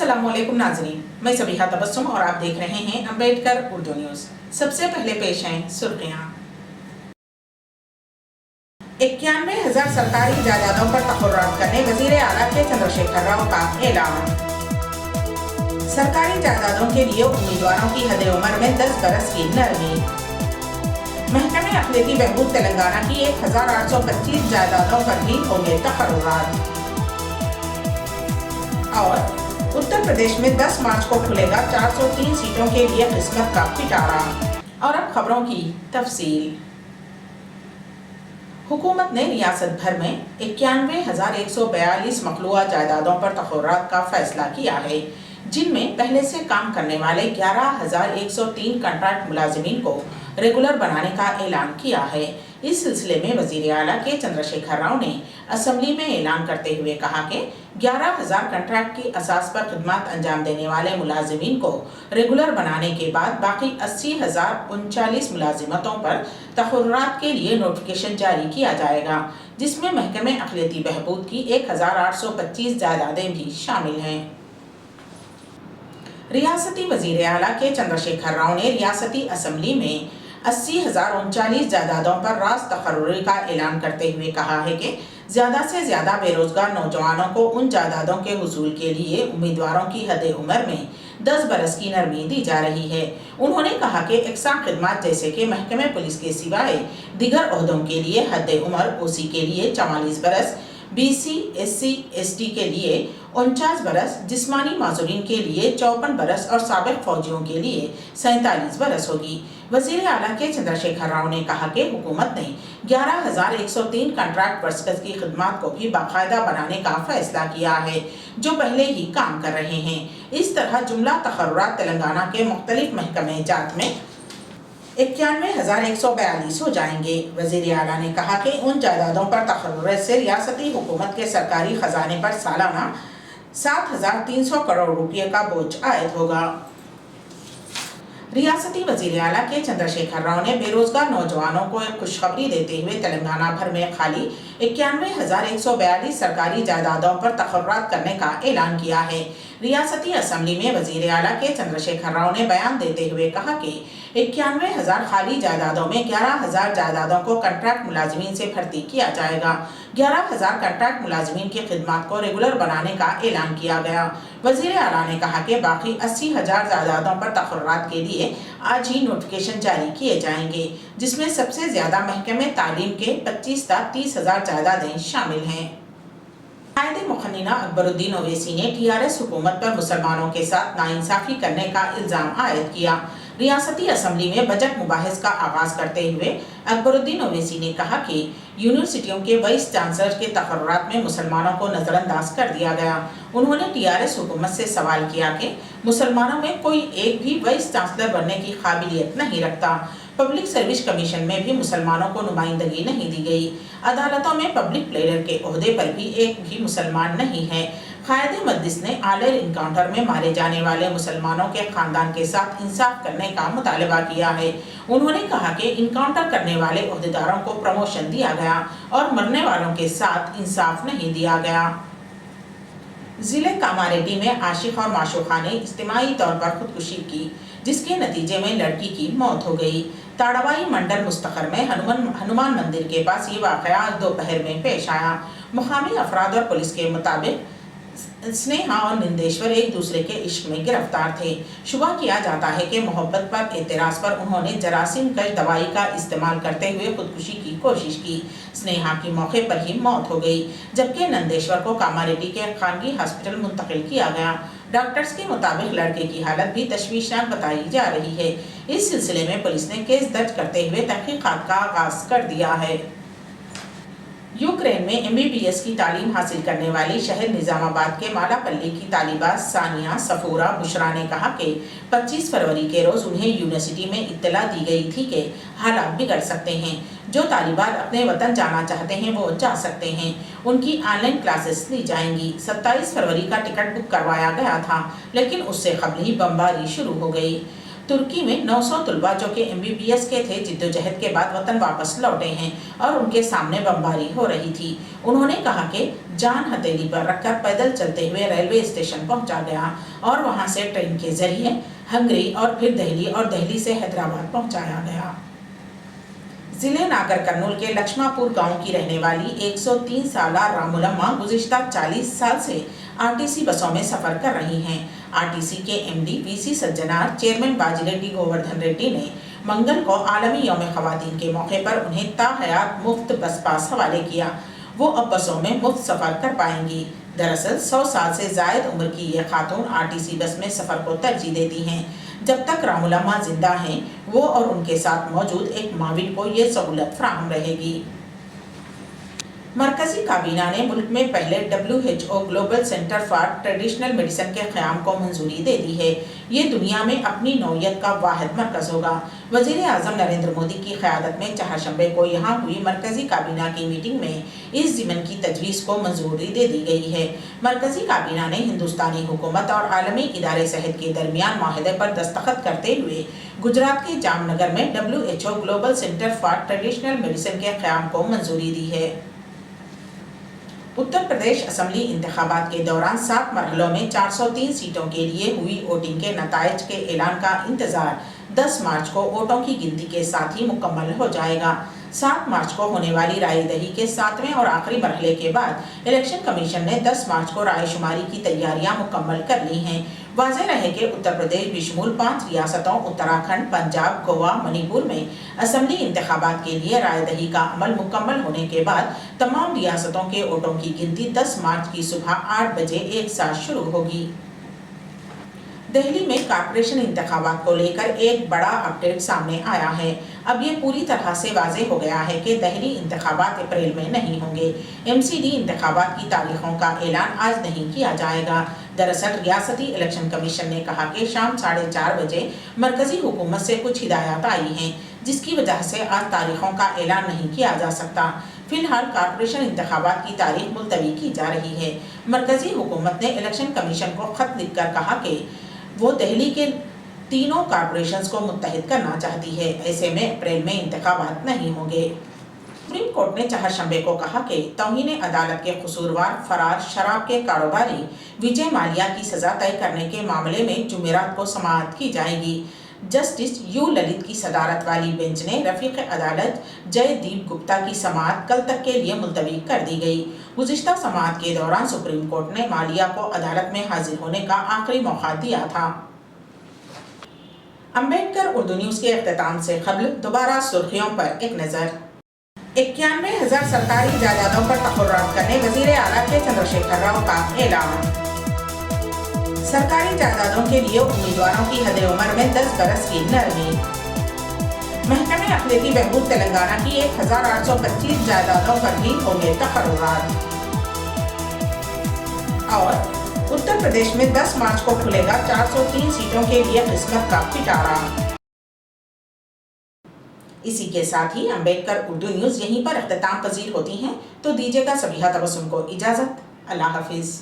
अस्सलामुअलैकुम नाज़रीन, मैं सबीहा तबस्सुम और आप देख रहे हैं अम्बेडकर उर्दू न्यूज़। सबसे पहले पेश हैं सुर्खियाँ। 91,000 सरकारी जायदादों पर तखर्रुरात करने वज़ीर आला के चंद्रशेखर राव का ऐलान। सरकारी जायदादों के लिए उम्मीदवारों की हद उम्र में 10 बरस की नरमी। महकमे अक़लियती बहबूद तेलंगाना की 1,825 जायदादों पर भी होंगे तखर्रुरात। और उत्तर प्रदेश में 10 मार्च को खुलेगा 403 सीटों के लिए किस्मत का पिटारा। और अब खबरों की तफसील। हुकूमत ने रियासत भर में 91,142 मखलूआ जायदादों पर तखर्रुरात का फैसला किया है, जिनमें पहले से काम करने वाले 11,103 कॉन्ट्रैक्ट मुलाजिमीन को रेगुलर बनाने का ऐलान किया है। इस सिलसिले में वज़ीर आला के चंद्रशेखर राव ने असेंबली में ऐलान करते हुए कहा कि 11,000 कॉन्ट्रैक्ट की असास पर खिदमत अंजाम देने वाले मुलाजिमीन को रेगुलर बनाने के बाद बाकी 80,039 मुलाजिमतों पर तखर्रुरात के लिए नोटिफिकेशन जारी किया जाएगा, जिसमें महकमे अक़लियती बहबूद की 1,825 जायदादें भी शामिल हैं। रियासती वज़ीर आला के चंद्रशेखर राव ने रियासती असेंबली में 80,039 जायदादों पर रास तखर्रुरी का ऐलान करते हुए कहा है कि ज़्यादा से ज़्यादा बेरोजगार नौजवानों को उन जायदादों के हुसूल के लिए उम्मीदवारों की हद उम्र में 10 बरस की नरमी दी जा रही है। उन्होंने कहा कि इक़साम खिदमत जैसे कि महकमे पुलिस के सिवाय दिगर ओहदों के लिए हद उम्र ओसी के लिए 44 बरस, BC, SC, ST के लिए 49 बरस, जिस्मानी माजूरीन के लिए 54 बरस और साबिक फौजियों के लिए 47 बरस होगी। वज़ीर आला के चंद्रशेखर राव ने कहा कि हुकूमत ने 11,103 कॉन्ट्रैक्ट वर्कर्स की खिदमत को भी बाकायदा बनाने का फैसला किया है, जो पहले ही काम कर रहे हैं। इस तरह जुमला तखर्रुरात तेलंगाना के मुख्तलिफ महकमे जात में 91,142 हो जाएंगे। वज़ीर आला ने कहा कि उन जायदादों पर तखर्रुरात से रियासती हुकूमत के सरकारी खजाने पर सालाना 7,300 करोड़ रुपये का बोझ आयद होगा। रियासती वज़ीर आला के चंद्रशेखर राव ने बेरोजगार नौजवानों को एक खुशखबरी देते हुए तेलंगाना भर में खाली 91,142 सरकारी जायदादों पर तखर्रुरात करने का ऐलान किया है। रियासती असेंबली में वज़ीर आला के चंद्रशेखर राव ने बयान देते हुए कहा कि 91,000 खाली जायदादों में 11,000 जायदादों को कॉन्ट्रैक्ट मुलाजिमीन से भर्ती किया जाएगा। 11,000 कॉन्ट्रैक्ट मुलाजिमीन की खिदमत को रेगुलर बनाने का ऐलान किया गया। वज़ीर आला ने कहा कि बाकी 80,000 जायदादों पर तखर्रुरात के लिए आज ही नोटिफिकेशन जारी किए जाएंगे, जिसमें सबसे ज्यादा महकमे तालीम के 25 लाख 30,000 जायदादें शामिल हैं। कायदे मुखन्निना अकबरुद्दीन ओवैसी ने TRS हुकूमत पर मुसलमानों के साथ नाइंसाफी करने का इल्जाम आयद किया। रियासती असेंबली में बजट मुबाहिस का आगाज करते हुए अकबरुद्दीन ओवैसी ने कहा कि यूनिवर्सिटियों के वाइस चांसलर के तखर्रुरात में मुसलमानों को नजरअंदाज कर दिया गया। उन्होंने TRS हुकूमत से सवाल किया कि मुसलमानों में कोई एक भी वाइस चांसलर बनने की काबिलियत नहीं रखता। पब्लिक सर्विस कमीशन में भी मुसलमानों को नुमाइंदगी नहीं दी गई। अदालतों में पब्लिक प्लेडर के ओहदे पर भी एक भी मुसलमान नहीं है। कायदे मजलिस ने आलर इनकाउंटर में मारे जाने वाले मुसलमानों के खानदान के साथ इंसाफ करने का मुतालबा किया है। उन्होंने कहा कि इनकाउंटर करने वाले ओहदेदारों को प्रमोशन दिया गया और मरने वालों के साथ इंसाफ नहीं दिया गया। जिले कामारेड्डी में आशिक और माशूका ने इज्तिमाई तौर पर खुदकुशी की, जिसके नतीजे में लड़की की मौत हो गई। ताड़वाई मंडल मुस्तखर में हनुमान मंदिर के पास ये वाक़या आज दोपहर में पेश आया। मुकामी अफराद और पुलिस के मुताबिक स्नेहा और निंदेश्वर एक दूसरे के इश्क में गिरफ्तार थे। शुबा किया जाता है कि मोहब्बत पर एतराज़ पर उन्होंने जरासीम कश दवाई का इस्तेमाल करते हुए खुदकुशी की कोशिश की। स्नेहा की मौके पर ही मौत हो गई, जबकि नंदेश्वर को कामारेड्डी के खानगी हॉस्पिटल मुंतकिल किया गया। डॉक्टर्स के मुताबिक लड़के की हालत भी तशवीशनाक बताई जा रही है। इस सिलसिले में पुलिस ने केस दर्ज करते हुए तहकीकात का आगाज कर दिया है। यूक्रेन में MBBS की तालीम हासिल करने वाली शहर निजामाबाद के मालापल्ली की तालिबा सानिया सफूरा बुशरा ने कहा कि 25 फरवरी के रोज़ उन्हें यूनिवर्सिटी में इत्तला दी गई थी कि हालात बिगड़ सकते हैं। जो तालिबात अपने वतन जाना चाहते हैं वो जा सकते हैं। उनकी ऑनलाइन क्लासेस ली जाएंगी। 27 फरवरी का टिकट बुक करवाया गया था, लेकिन उससे कबल ही बमबारी शुरू हो गई। तुर्की में 900 तलबा जो कि MBBS के थे जिद्दोजहद के बाद वतन वापस लौटे हैं और उनके सामने बमबारी हो रही थी। उन्होंने कहा कि जान हथेली पर रखकर पैदल चलते हुए रेलवे स्टेशन पहुंचा गया और वहां से ट्रेन के जरिए हंगरी और फिर दिल्ली और दिल्ली से हैदराबाद पहुंचाया गया। जिले नागर कर्नूल के लक्ष्मापुर गांव की रहने वाली 103 साला रामुलम्मा गुज़िश्ता 40 साल से आरटीसी बसों में सफर कर रही हैं। आरटीसी के MD VC Sajjanar, chairman Bajireddy Govardhan Reddy ने मंगल को आलमी यौम ख़वातीन के मौके पर उन्हें ताहयात मुफ्त बस पास हवाले किया। वो अब बसों में मुफ्त सफर कर पाएंगी। दरअसल 100 साल से जायद उम्र की ये खातून आरटीसी बस में सफर को तरजीह देती हैं। जब तक रामुलम्मा जिंदा हैं, वो और उनके साथ मौजूद एक माविन को ये सहूलत फराहम रहेगी। मरकजी काबीना ने मुल्क में पहले WHO global centre for traditional medicine के क़याम को मंजूरी दे दी है। ये दुनिया में अपनी नौयत का वाहिद मरकज़ होगा। वज़ीर आज़म नरेंद्र मोदी की क़यादत में चहारशंबे को यहाँ हुई मरकजी काबीना की मीटिंग में इस ज़िमन की तजवीज़ को मंजूरी दे दी गई है। मरकजी काबीना ने हिंदुस्तानी हुकूमत और आलमी इदारे सेहत के दरमियान माहिदे पर दस्तखत करते हुए गुजरात के जामनगर में WHO global centre for traditional medicine के क़याम को मंजूरी दी है। उत्तर प्रदेश असम्बली इंतखाबात के दौरान 7 मरहलों में 403 सीटों के लिए हुई वोटिंग के नताइज के ऐलान का इंतजार 10 मार्च को वोटों की गिनती के साथ ही मुकम्मल हो जाएगा। 7 मार्च को होने वाली रायदही के 7वें और आखिरी मरहले के बाद इलेक्शन कमीशन ने 10 मार्च को रायशुमारी की तैयारियां मुकम्मल कर ली हैं। वाज़ेह रहे कि उत्तर प्रदेश बिशमूल 5 रियासतों उत्तराखंड, पंजाब, गोवा, मणिपुर में असम्बली इंतखाबात के लिए रायदही का अमल मुकम्मल होने के बाद तमाम रियासतों के वोटों की गिनती 10 मार्च की सुबह 8 बजे एक साथ शुरू होगी। दिल्ली में कारपोरेशन इंतखाबात को लेकर एक बड़ा अपडेट सामने आया है। अब ये पूरी तरह से वाज़ेह हो गया है कि दिल्ली इंतखाबात अप्रैल में नहीं होंगे। MCD इंतखाबात की तारीखों का ऐलान आज नहीं किया जाएगा। दरअसल रियासती इलेक्शन कमीशन ने कहा कि शाम 4:30 बजे मरकजी हुकूमत से कुछ हिदायत आई हैं, जिसकी वजह से आज तारीखों का ऐलान नहीं किया जा सकता। फिलहाल कारपोरेशन इंतखाबात की तारीख मुलतवी की जा रही है। मरकजी हुकूमत ने इलेक्शन कमीशन को खत लिखकर कहा कि वो दिल्ली के तीनों कारपोरेशंस को मुत्तहिद करना चाहती है। ऐसे में अप्रैल में इंतखाबात नहीं होंगे। सुप्रीम कोर्ट ने चहारशंबे को कहा कि तौहीन अदालत के कसूरवार फरार शराब के कारोबारी विजय माल्या की सजा तय करने के मामले में जुमेरात को समाअत की जाएगी। जस्टिस यू ललित की सदारत वाली बेंच ने रफीक अदालत जयदीप गुप्ता की समाअत कल तक के लिए मुलतवी कर दी गई। गुज़िश्ता समाअत के दौरान सुप्रीम कोर्ट ने माल्या को अदालत में हाजिर होने का आखिरी मौका दिया था। अम्बेडकर उर्दू न्यूज़ के इख्तिताम से क़ब्ल दोबारा सुर्खियों पर एक नज़र। 91,000 सरकारी जायदादों पर तखर्रुरात करने वज़ीर आला के चंद्रशेखर राव का ऐलान। सरकारी जायदादों के लिए उम्मीदवारों की हद उम्र में 10 बरस की नरमी। महकमे अखलाकी बहबूद तेलंगाना की 1825 जायदादों पर भी होंगे तखर्रुरात। और उत्तर प्रदेश में 10 मार्च को खुलेगा 403 सीटों के लिए किस्मत का पिटारा। इसी के साथ ही अम्बेडकर उर्दू न्यूज़ यहीं पर इख्तिताम पजीर होती हैं, तो दीजिएगा सभी तबस्सुम को इजाज़त। अल्लाह हाफिज़।